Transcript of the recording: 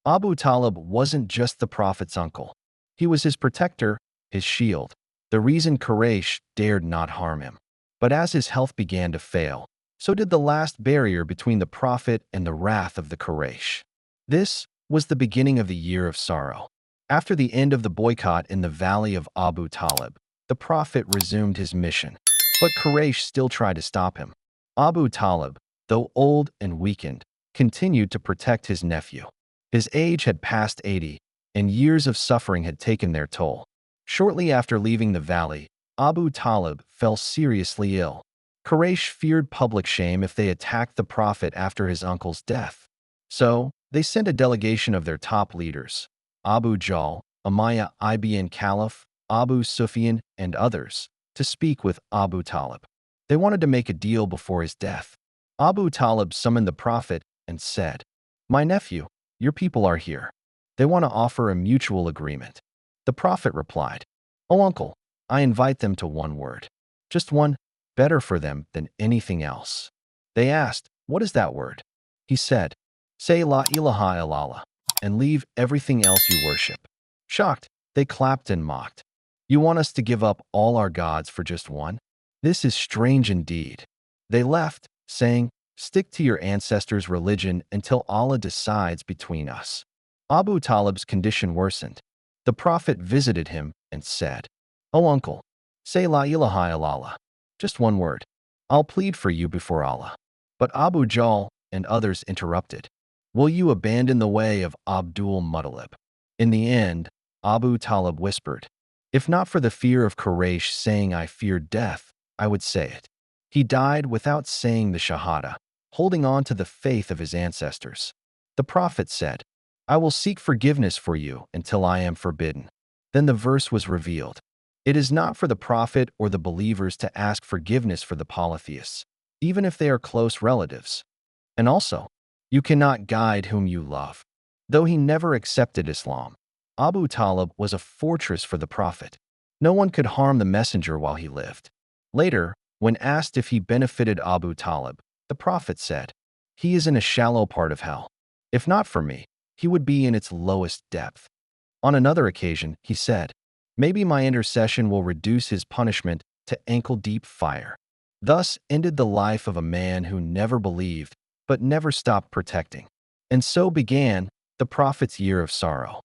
Abu Talib wasn't just the Prophet's uncle. He was his protector, his shield, the reason Quraysh dared not harm him. But as his health began to fail, so did the last barrier between the Prophet and the wrath of the Quraysh. This was the beginning of the year of sorrow. After the end of the boycott in the valley of Abu Talib, the Prophet resumed his mission. But Quraysh still tried to stop him. Abu Talib, though old and weakened, continued to protect his nephew. His age had passed 80, and years of suffering had taken their toll. Shortly after leaving the valley, Abu Talib fell seriously ill. Quraysh feared public shame if they attacked the Prophet after his uncle's death. So, they sent a delegation of their top leaders, Abu Jahl, Umayyah ibn Khalaf, Abu Sufyan, and others, to speak with Abu Talib. They wanted to make a deal before his death. Abu Talib summoned the Prophet and said, "My nephew, your people are here. They want to offer a mutual agreement." The Prophet replied, "Oh uncle, I invite them to one word. Just one, better for them than anything else." They asked, "What is that word?" He said, "Say La ilaha illallah, and leave everything else you worship." Shocked, they clapped and mocked. "You want us to give up all our gods for just one? This is strange indeed." They left, saying, "Stick to your ancestors' religion until Allah decides between us." Abu Talib's condition worsened. The Prophet visited him and said, "Oh uncle, say La ilaha illallah, just one word. I'll plead for you before Allah." But Abu Jahl and others interrupted. "Will you abandon the way of Abdul Muttalib?" In the end, Abu Talib whispered, "If not for the fear of Quraysh saying I feared death, I would say it." He died without saying the Shahada, holding on to the faith of his ancestors. The Prophet said, "I will seek forgiveness for you until I am forbidden." Then the verse was revealed. It is not for the Prophet or the believers to ask forgiveness for the polytheists, even if they are close relatives. And also, you cannot guide whom you love. Though he never accepted Islam, Abu Talib was a fortress for the Prophet. No one could harm the messenger while he lived. Later, when asked if he benefited Abu Talib, the Prophet said, "He is in a shallow part of hell. If not for me, he would be in its lowest depth." On another occasion, he said, "Maybe my intercession will reduce his punishment to ankle-deep fire." Thus ended the life of a man who never believed, but never stopped protecting. And so began the Prophet's year of sorrow.